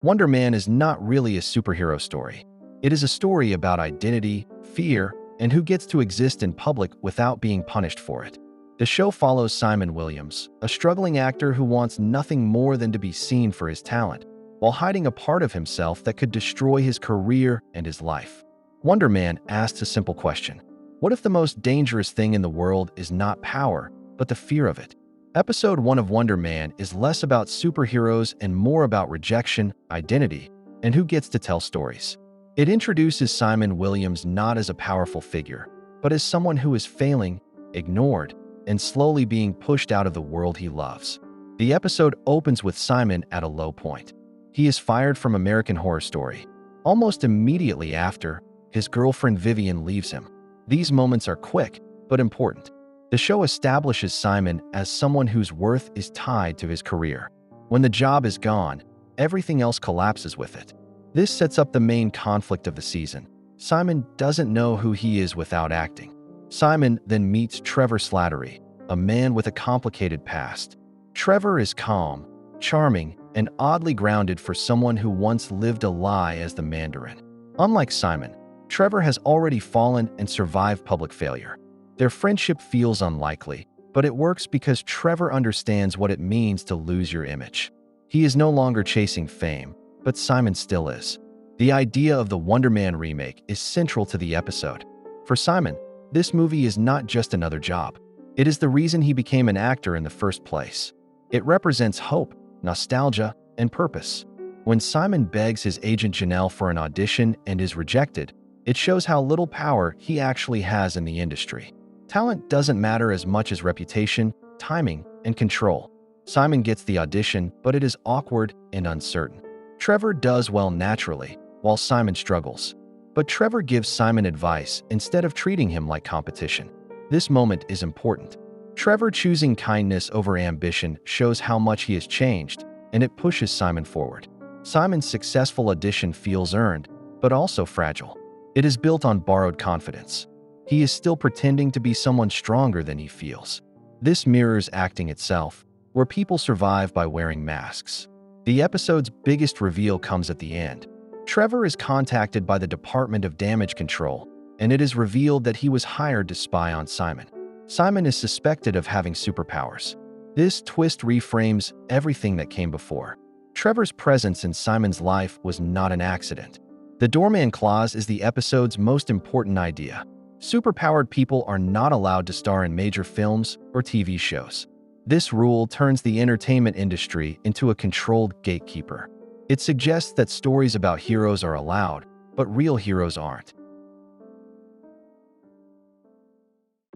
Wonder Man is not really a superhero story. It is a story about identity, fear, and who gets to exist in public without being punished for it. The show follows Simon Williams, a struggling actor who wants nothing more than to be seen for his talent, while hiding a part of himself that could destroy his career and his life. Wonder Man asks a simple question: what if the most dangerous thing in the world is not power, but the fear of it? Episode 1 of Wonder Man is less about superheroes and more about rejection, identity, and who gets to tell stories. It introduces Simon Williams not as a powerful figure, but as someone who is failing, ignored, and slowly being pushed out of the world he loves. The episode opens with Simon at a low point. He is fired from American Horror Story. Almost immediately after, his girlfriend Vivian leaves him. These moments are quick, but important. The show establishes Simon as someone whose worth is tied to his career. When the job is gone, everything else collapses with it. This sets up the main conflict of the season. Simon doesn't know who he is without acting. Simon then meets Trevor Slattery, a man with a complicated past. Trevor is calm, charming, and oddly grounded for someone who once lived a lie as the Mandarin. Unlike Simon, Trevor has already fallen and survived public failure. Their friendship feels unlikely, but it works because Trevor understands what it means to lose your image. He is no longer chasing fame, but Simon still is. The idea of the Wonder Man remake is central to the episode. For Simon, this movie is not just another job. It is the reason he became an actor in the first place. It represents hope, nostalgia, and purpose. When Simon begs his agent Janelle for an audition and is rejected, it shows how little power he actually has in the industry. Talent doesn't matter as much as reputation, timing, and control. Simon gets the audition, but it is awkward and uncertain. Trevor does well naturally, while Simon struggles. But Trevor gives Simon advice instead of treating him like competition. This moment is important. Trevor choosing kindness over ambition shows how much he has changed, and it pushes Simon forward. Simon's successful audition feels earned, but also fragile. It is built on borrowed confidence. He is still pretending to be someone stronger than he feels. This mirrors acting itself, where people survive by wearing masks. The episode's biggest reveal comes at the end. Trevor is contacted by the Department of Damage Control, and it is revealed that he was hired to spy on Simon. Simon is suspected of having superpowers. This twist reframes everything that came before. Trevor's presence in Simon's life was not an accident. The Doorman Clause is the episode's most important idea. Superpowered people are not allowed to star in major films or TV shows. This rule turns the entertainment industry into a controlled gatekeeper. It suggests that stories about heroes are allowed, but real heroes aren't.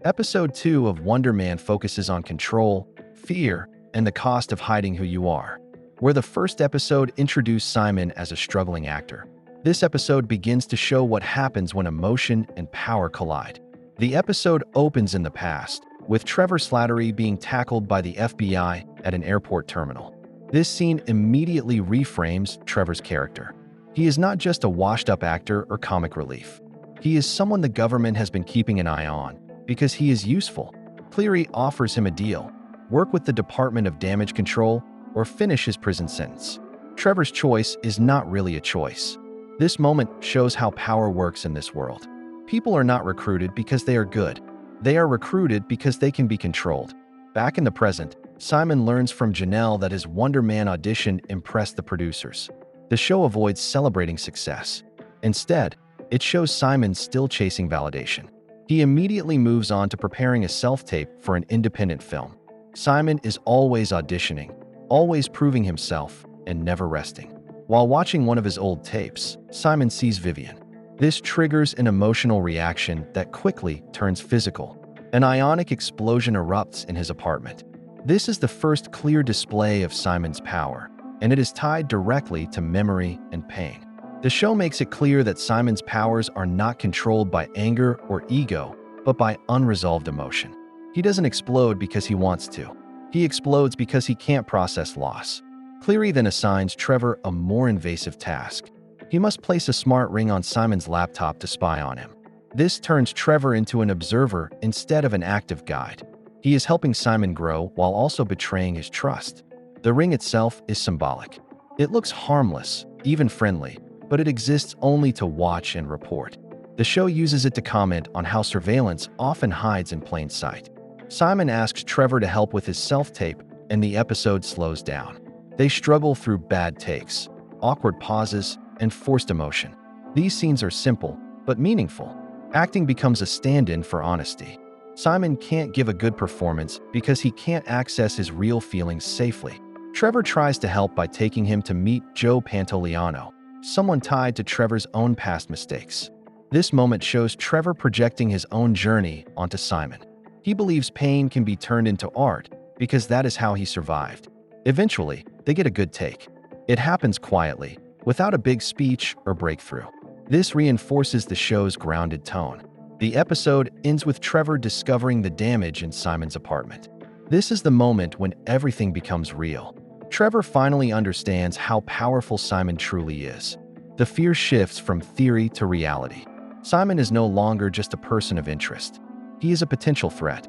Episode 2 of Wonder Man focuses on control, fear, and the cost of hiding who you are. Where the first episode introduced Simon as a struggling actor, this episode begins to show what happens when emotion and power collide. The episode opens in the past, with Trevor Slattery being tackled by the FBI at an airport terminal. This scene immediately reframes Trevor's character. He is not just a washed-up actor or comic relief. He is someone the government has been keeping an eye on because he is useful. Cleary offers him a deal: work with the Department of Damage Control or finish his prison sentence. Trevor's choice is not really a choice. This moment shows how power works in this world. People are not recruited because they are good. They are recruited because they can be controlled. Back in the present, Simon learns from Janelle that his Wonder Man audition impressed the producers. The show avoids celebrating success. Instead, it shows Simon still chasing validation. He immediately moves on to preparing a self-tape for an independent film. Simon is always auditioning, always proving himself, and never resting. While watching one of his old tapes, Simon sees Vivian. This triggers an emotional reaction that quickly turns physical. An ionic explosion erupts in his apartment. This is the first clear display of Simon's power, and it is tied directly to memory and pain. The show makes it clear that Simon's powers are not controlled by anger or ego, but by unresolved emotion. He doesn't explode because he wants to. He explodes because he can't process loss. Cleary then assigns Trevor a more invasive task. He must place a smart ring on Simon's laptop to spy on him. This turns Trevor into an observer instead of an active guide. He is helping Simon grow while also betraying his trust. The ring itself is symbolic. It looks harmless, even friendly, but it exists only to watch and report. The show uses it to comment on how surveillance often hides in plain sight. Simon asks Trevor to help with his self-tape, and the episode slows down. They struggle through bad takes, awkward pauses, and forced emotion. These scenes are simple, but meaningful. Acting becomes a stand-in for honesty. Simon can't give a good performance because he can't access his real feelings safely. Trevor tries to help by taking him to meet Joe Pantoliano, someone tied to Trevor's own past mistakes. This moment shows Trevor projecting his own journey onto Simon. He believes pain can be turned into art because that is how he survived. Eventually, they get a good take. It happens quietly, without a big speech or breakthrough. This reinforces the show's grounded tone. The episode ends with Trevor discovering the damage in Simon's apartment. This is the moment when everything becomes real. Trevor finally understands how powerful Simon truly is. The fear shifts from theory to reality. Simon is no longer just a person of interest. He is a potential threat.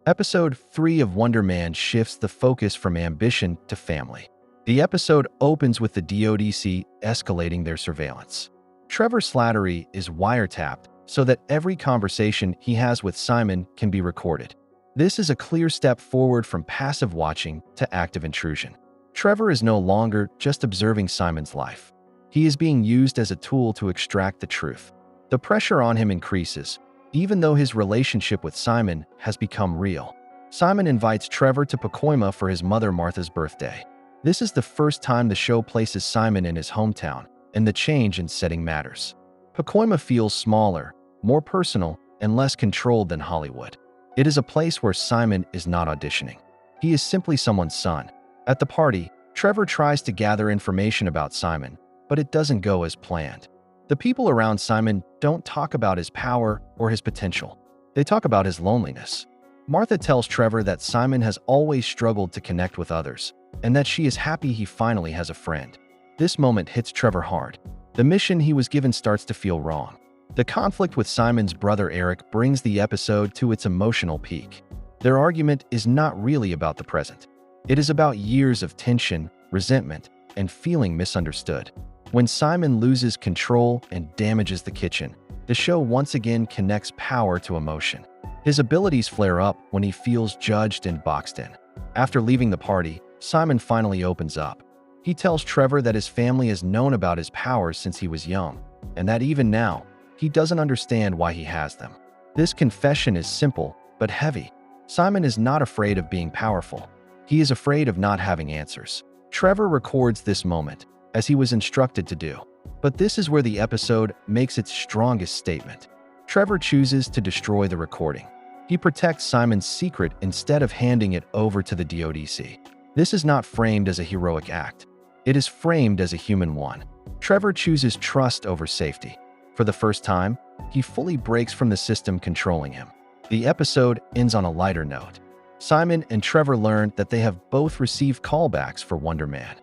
Episode 3 of Wonder Man shifts the focus from ambition to family. The episode opens with the DODC escalating their surveillance. Trevor Slattery is wiretapped so that every conversation he has with Simon can be recorded. This is a clear step forward from passive watching to active intrusion. Trevor is no longer just observing Simon's life. He is being used as a tool to extract the truth. The pressure on him increases, even though his relationship with Simon has become real. Simon invites Trevor to Pacoima for his mother Martha's birthday. This is the first time the show places Simon in his hometown, and the change in setting matters. Pacoima feels smaller, more personal, and less controlled than Hollywood. It is a place where Simon is not auditioning. He is simply someone's son. At the party, Trevor tries to gather information about Simon, but it doesn't go as planned. The people around Simon don't talk about his power or his potential. They talk about his loneliness. Martha tells Trevor that Simon has always struggled to connect with others, and that she is happy he finally has a friend. This moment hits Trevor hard. The mission he was given starts to feel wrong. The conflict with Simon's brother Eric brings the episode to its emotional peak. Their argument is not really about the present. It is about years of tension, resentment, and feeling misunderstood. When Simon loses control and damages the kitchen, the show once again connects power to emotion. His abilities flare up when he feels judged and boxed in. After leaving the party, Simon finally opens up. He tells Trevor that his family has known about his powers since he was young, and that even now, he doesn't understand why he has them. This confession is simple, but heavy. Simon is not afraid of being powerful. He is afraid of not having answers. Trevor records this moment, as he was instructed to do. But this is where the episode makes its strongest statement. Trevor chooses to destroy the recording. He protects Simon's secret instead of handing it over to the DODC. This is not framed as a heroic act. It is framed as a human one. Trevor chooses trust over safety. For the first time, he fully breaks from the system controlling him. The episode ends on a lighter note. Simon and Trevor learn that they have both received callbacks for Wonder Man.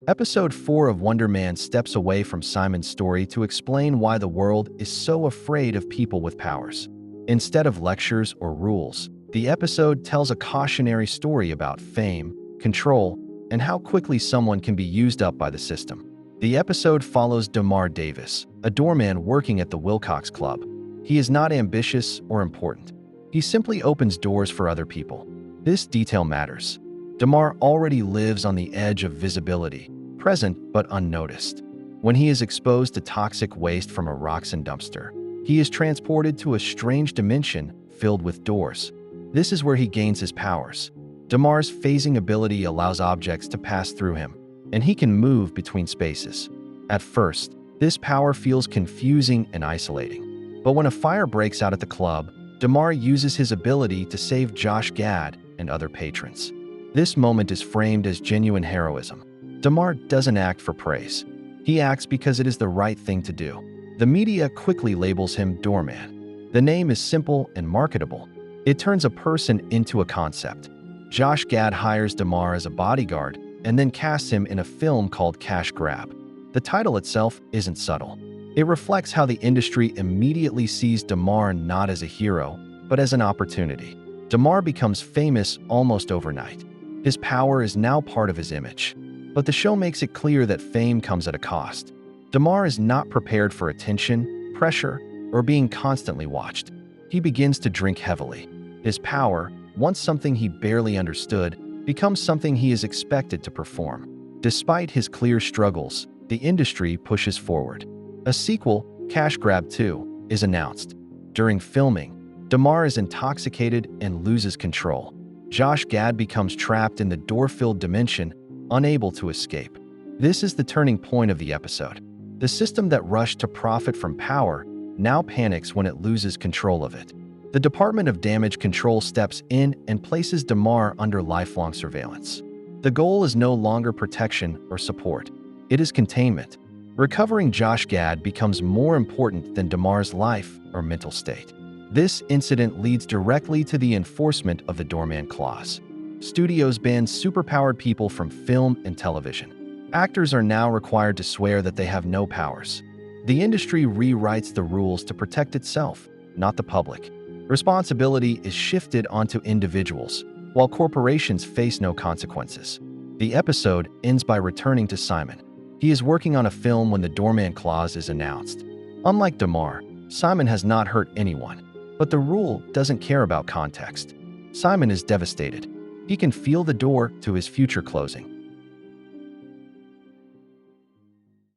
Episode 4 of Wonder Man steps away from Simon's story to explain why the world is so afraid of people with powers. Instead of lectures or rules, the episode tells a cautionary story about fame, control, and how quickly someone can be used up by the system. The episode follows Damar Davis, a doorman working at the Wilcox Club. He is not ambitious or important. He simply opens doors for other people. This detail matters. Damar already lives on the edge of visibility, present but unnoticed. When he is exposed to toxic waste from a Roxanne dumpster, he is transported to a strange dimension filled with doors. This is where he gains his powers. Damar's phasing ability allows objects to pass through him, and he can move between spaces. At first, this power feels confusing and isolating. But when a fire breaks out at the club, Damar uses his ability to save Josh Gad and other patrons. This moment is framed as genuine heroism. Damar doesn't act for praise. He acts because it is the right thing to do. The media quickly labels him Doorman. The name is simple and marketable. It turns a person into a concept. Josh Gad hires Damar as a bodyguard and then casts him in a film called Cash Grab. The title itself isn't subtle. It reflects how the industry immediately sees Damar not as a hero, but as an opportunity. Damar becomes famous almost overnight. His power is now part of his image. But the show makes it clear that fame comes at a cost. Damar is not prepared for attention, pressure, or being constantly watched. He begins to drink heavily. His power, once something he barely understood, becomes something he is expected to perform. Despite his clear struggles, the industry pushes forward. A sequel, Cash Grab 2, is announced. During filming, Damar is intoxicated and loses control. Josh Gad becomes trapped in the door-filled dimension, unable to escape. This is the turning point of the episode. The system that rushed to profit from power now panics when it loses control of it. The Department of Damage Control steps in and places Damar under lifelong surveillance. The goal is no longer protection or support. It is containment. Recovering Josh Gad becomes more important than Damar's life or mental state. This incident leads directly to the enforcement of the Doorman Clause. Studios ban superpowered people from film and television. Actors are now required to swear that they have no powers. The industry rewrites the rules to protect itself, not the public. Responsibility is shifted onto individuals, while corporations face no consequences. The episode ends by returning to Simon. He is working on a film when the Doorman Clause is announced. Unlike Damar, Simon has not hurt anyone. But the rule doesn't care about context. Simon is devastated. He can feel the door to his future closing.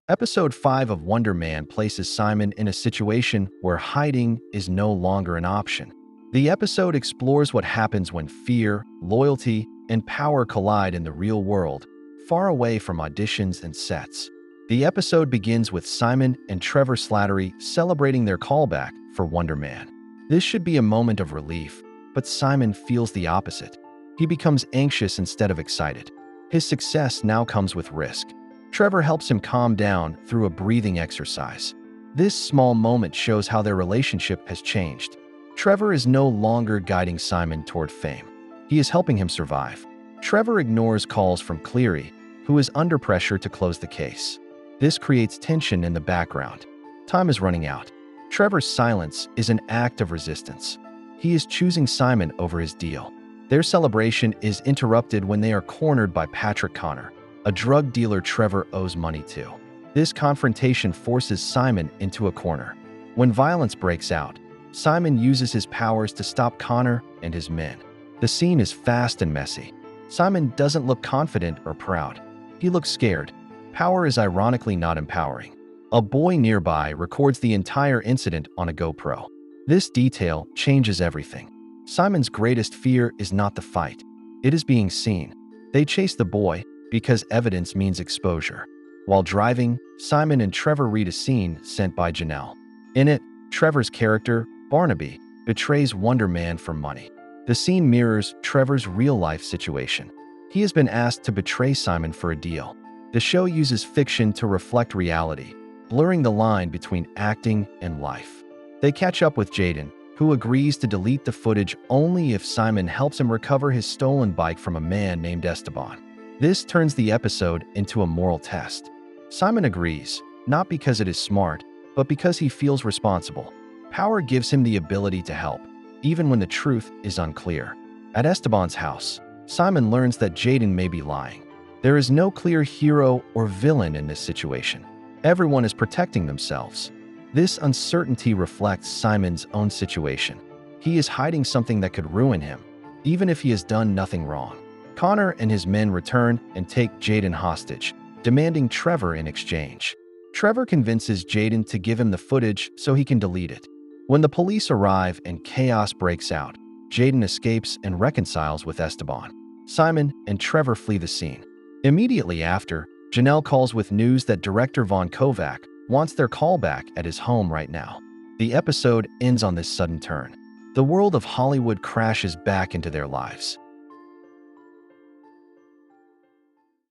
Episode 5 of Wonder Man places Simon in a situation where hiding is no longer an option. The episode explores what happens when fear, loyalty, and power collide in the real world, far away from auditions and sets. The episode begins with Simon and Trevor Slattery celebrating their callback for Wonder Man. This should be a moment of relief, but Simon feels the opposite. He becomes anxious instead of excited. His success now comes with risk. Trevor helps him calm down through a breathing exercise. This small moment shows how their relationship has changed. Trevor is no longer guiding Simon toward fame. He is helping him survive. Trevor ignores calls from Cleary, who is under pressure to close the case. This creates tension in the background. Time is running out. Trevor's silence is an act of resistance. He is choosing Simon over his deal. Their celebration is interrupted when they are cornered by Patrick Connor, a drug dealer Trevor owes money to. This confrontation forces Simon into a corner. When violence breaks out, Simon uses his powers to stop Connor and his men. The scene is fast and messy. Simon doesn't look confident or proud. He looks scared. Power is ironically not empowering. A boy nearby records the entire incident on a GoPro. This detail changes everything. Simon's greatest fear is not the fight. It is being seen. They chase the boy because evidence means exposure. While driving, Simon and Trevor read a scene sent by Janelle. In it, Trevor's character, Barnaby, betrays Wonder Man for money. The scene mirrors Trevor's real-life situation. He has been asked to betray Simon for a deal. The show uses fiction to reflect reality, blurring the line between acting and life. They catch up with Jaden, who agrees to delete the footage only if Simon helps him recover his stolen bike from a man named Esteban. This turns the episode into a moral test. Simon agrees, not because it is smart, but because he feels responsible. Power gives him the ability to help, even when the truth is unclear. At Esteban's house, Simon learns that Jaden may be lying. There is no clear hero or villain in this situation. Everyone is protecting themselves. This uncertainty reflects Simon's own situation. He is hiding something that could ruin him, even if he has done nothing wrong. Connor and his men return and take Jaden hostage, demanding Trevor in exchange. Trevor convinces Jaden to give him the footage so he can delete it. When the police arrive and chaos breaks out, Jaden escapes and reconciles with Esteban. Simon and Trevor flee the scene. Immediately after, Janelle calls with news that director Von Kovac wants their callback at his home right now. The episode ends on this sudden turn. The world of Hollywood crashes back into their lives.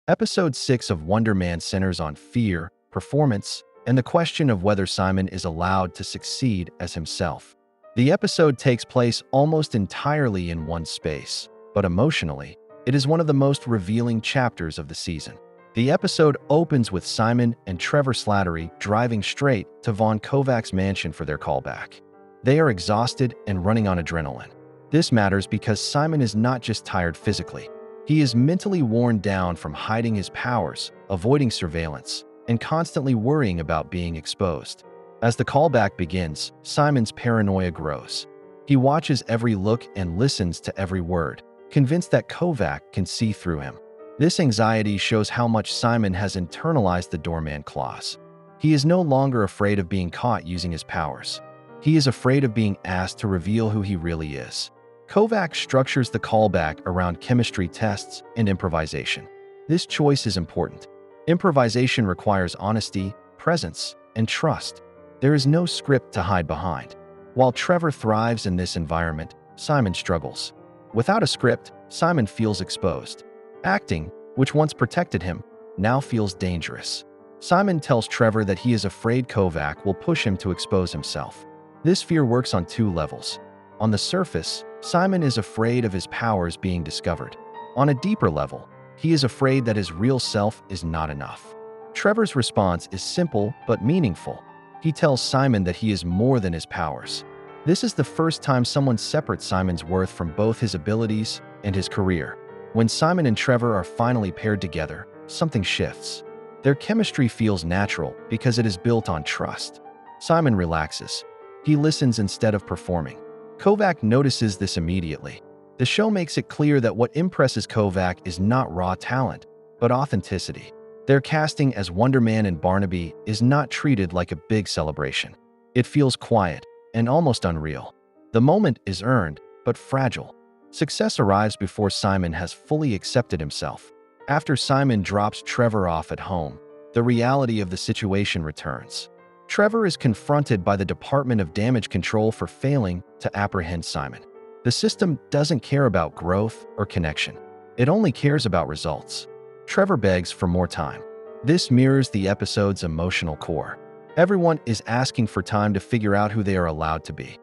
Episode 6 of Wonder Man centers on fear, performance, and the question of whether Simon is allowed to succeed as himself. The episode takes place almost entirely in one space, but emotionally, it is one of the most revealing chapters of the season. The episode opens with Simon and Trevor Slattery driving straight to Von Kovac's mansion for their callback. They are exhausted and running on adrenaline. This matters because Simon is not just tired physically. He is mentally worn down from hiding his powers, avoiding surveillance, and constantly worrying about being exposed. As the callback begins, Simon's paranoia grows. He watches every look and listens to every word, convinced that Kovac can see through him. This anxiety shows how much Simon has internalized the Doorman Clause. He is no longer afraid of being caught using his powers. He is afraid of being asked to reveal who he really is. Kovac structures the callback around chemistry tests and improvisation. This choice is important. Improvisation requires honesty, presence, and trust. There is no script to hide behind. While Trevor thrives in this environment, Simon struggles. Without a script, Simon feels exposed. Acting, which once protected him, now feels dangerous. Simon tells Trevor that he is afraid Kovac will push him to expose himself. This fear works on two levels. On the surface, Simon is afraid of his powers being discovered. On a deeper level, he is afraid that his real self is not enough. Trevor's response is simple but meaningful. He tells Simon that he is more than his powers. This is the first time someone separates Simon's worth from both his abilities and his career. When Simon and Trevor are finally paired together, something shifts. Their chemistry feels natural because it is built on trust. Simon relaxes. He listens instead of performing. Kovac notices this immediately. The show makes it clear that what impresses Kovac is not raw talent, but authenticity. Their casting as Wonder Man and Barnaby is not treated like a big celebration. It feels quiet and almost unreal. The moment is earned, but fragile. Success arrives before Simon has fully accepted himself. After Simon drops Trevor off at home, the reality of the situation returns. Trevor is confronted by the Department of Damage Control for failing to apprehend Simon. The system doesn't care about growth or connection. It only cares about results. Trevor begs for more time. This mirrors the episode's emotional core. Everyone is asking for time to figure out who they are allowed to be.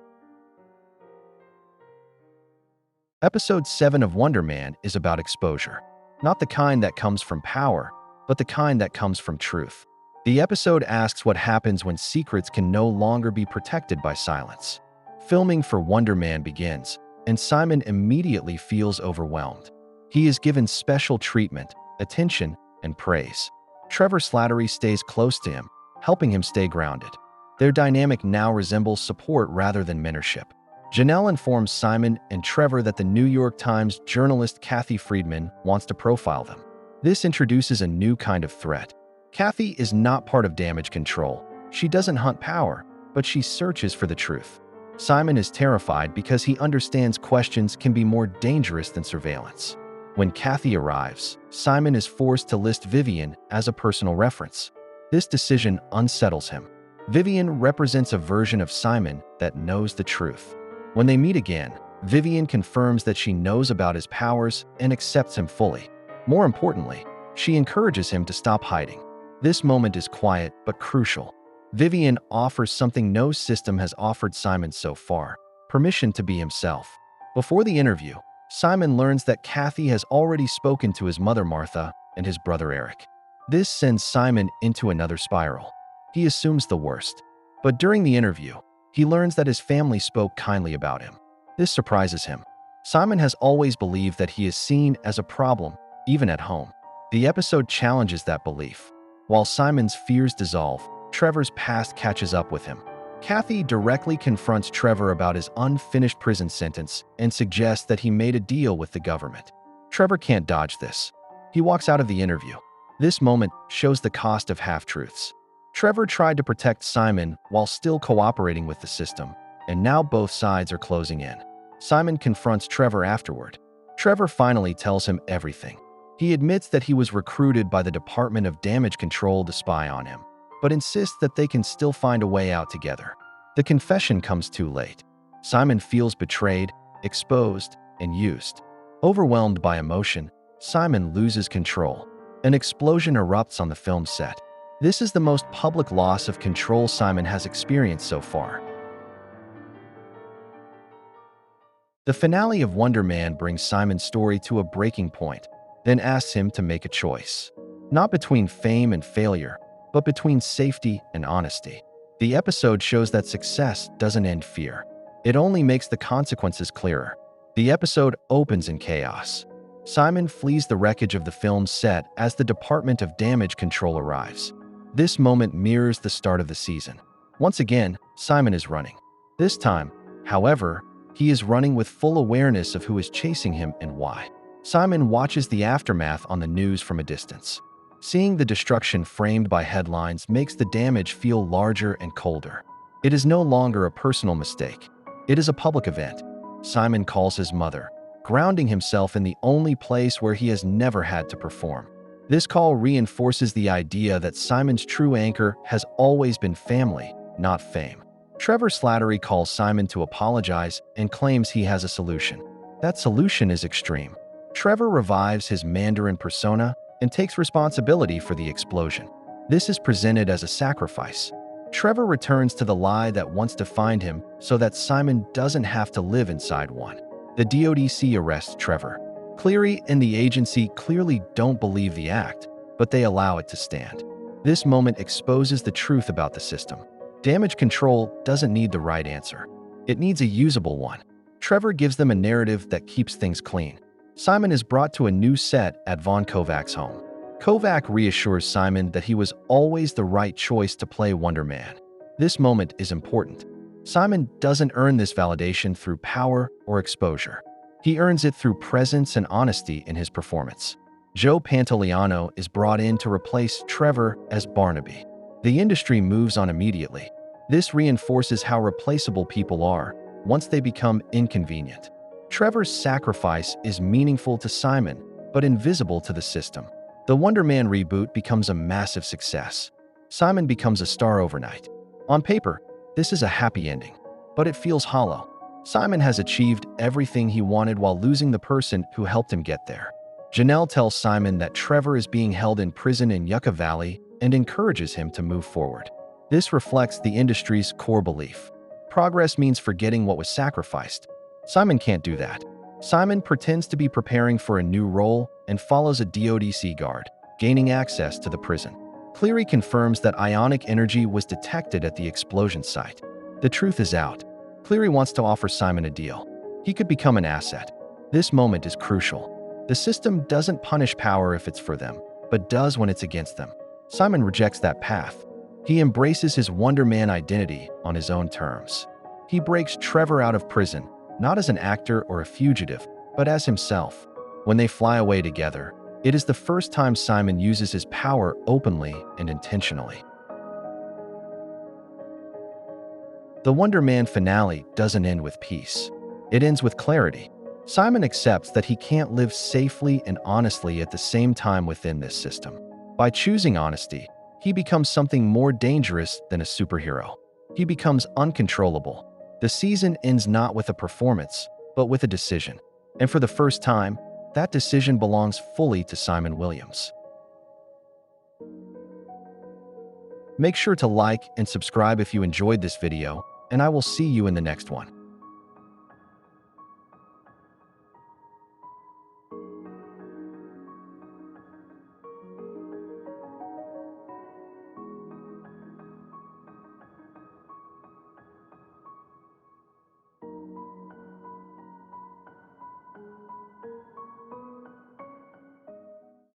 Episode 7 of Wonder Man is about exposure. Not the kind that comes from power, but the kind that comes from truth. The episode asks what happens when secrets can no longer be protected by silence. Filming for Wonder Man begins, and Simon immediately feels overwhelmed. He is given special treatment, attention, and praise. Trevor Slattery stays close to him, helping him stay grounded. Their dynamic now resembles support rather than mentorship. Janelle informs Simon and Trevor that the New York Times journalist Kathy Friedman wants to profile them. This introduces a new kind of threat. Kathy is not part of damage control. She doesn't hunt power, but she searches for the truth. Simon is terrified because he understands questions can be more dangerous than surveillance. When Kathy arrives, Simon is forced to list Vivian as a personal reference. This decision unsettles him. Vivian represents a version of Simon that knows the truth. When they meet again, Vivian confirms that she knows about his powers and accepts him fully. More importantly, she encourages him to stop hiding. This moment is quiet but crucial. Vivian offers something no system has offered Simon so far: permission to be himself. Before the interview, Simon learns that Kathy has already spoken to his mother Martha and his brother Eric. This sends Simon into another spiral. He assumes the worst. But during the interview, he learns that his family spoke kindly about him. This surprises him. Simon has always believed that he is seen as a problem, even at home. The episode challenges that belief. While Simon's fears dissolve, Trevor's past catches up with him. Kathy directly confronts Trevor about his unfinished prison sentence and suggests that he made a deal with the government. Trevor can't dodge this. He walks out of the interview. This moment shows the cost of half-truths. Trevor tried to protect Simon while still cooperating with the system, and now both sides are closing in. Simon confronts Trevor afterward. Trevor finally tells him everything. He admits that he was recruited by the Department of Damage Control to spy on him, but insists that they can still find a way out together. The confession comes too late. Simon feels betrayed, exposed, and used. Overwhelmed by emotion, Simon loses control. An explosion erupts on the film set. This is the most public loss of control Simon has experienced so far. The finale of Wonder Man brings Simon's story to a breaking point, then asks him to make a choice. Not between fame and failure, but between safety and honesty. The episode shows that success doesn't end fear. It only makes the consequences clearer. The episode opens in chaos. Simon flees the wreckage of the film's set as the Department of Damage Control arrives. This moment mirrors the start of the season. Once again, Simon is running. This time, however, he is running with full awareness of who is chasing him and why. Simon watches the aftermath on the news from a distance. Seeing the destruction framed by headlines makes the damage feel larger and colder. It is no longer a personal mistake. It is a public event. Simon calls his mother, grounding himself in the only place where he has never had to perform. This call reinforces the idea that Simon's true anchor has always been family, not fame. Trevor Slattery calls Simon to apologize and claims he has a solution. That solution is extreme. Trevor revives his Mandarin persona and takes responsibility for the explosion. This is presented as a sacrifice. Trevor returns to the lie that once defined him so that Simon doesn't have to live inside one. The DODC arrests Trevor. Cleary and the agency clearly don't believe the act, but they allow it to stand. This moment exposes the truth about the system. Damage control doesn't need the right answer. It needs a usable one. Trevor gives them a narrative that keeps things clean. Simon is brought to a new set at Von Kovac's home. Kovac reassures Simon that he was always the right choice to play Wonder Man. This moment is important. Simon doesn't earn this validation through power or exposure. He earns it through presence and honesty in his performance. Joe Pantoliano is brought in to replace Trevor as Barnaby. The industry moves on immediately. This reinforces how replaceable people are once they become inconvenient. Trevor's sacrifice is meaningful to Simon, but invisible to the system. The Wonder Man reboot becomes a massive success. Simon becomes a star overnight. On paper, this is a happy ending, but it feels hollow. Simon has achieved everything he wanted while losing the person who helped him get there. Janelle tells Simon that Trevor is being held in prison in Yucca Valley and encourages him to move forward. This reflects the industry's core belief. Progress means forgetting what was sacrificed. Simon can't do that. Simon pretends to be preparing for a new role and follows a DODC guard, gaining access to the prison. Cleary confirms that ionic energy was detected at the explosion site. The truth is out. Cleary wants to offer Simon a deal. He could become an asset. This moment is crucial. The system doesn't punish power if it's for them, but does when it's against them. Simon rejects that path. He embraces his Wonder Man identity on his own terms. He breaks Trevor out of prison, not as an actor or a fugitive, but as himself. When they fly away together, it is the first time Simon uses his power openly and intentionally. The Wonder Man finale doesn't end with peace. It ends with clarity. Simon accepts that he can't live safely and honestly at the same time within this system. By choosing honesty, he becomes something more dangerous than a superhero. He becomes uncontrollable. The season ends not with a performance, but with a decision. And for the first time, that decision belongs fully to Simon Williams. Make sure to like and subscribe if you enjoyed this video, and I will see you in the next one.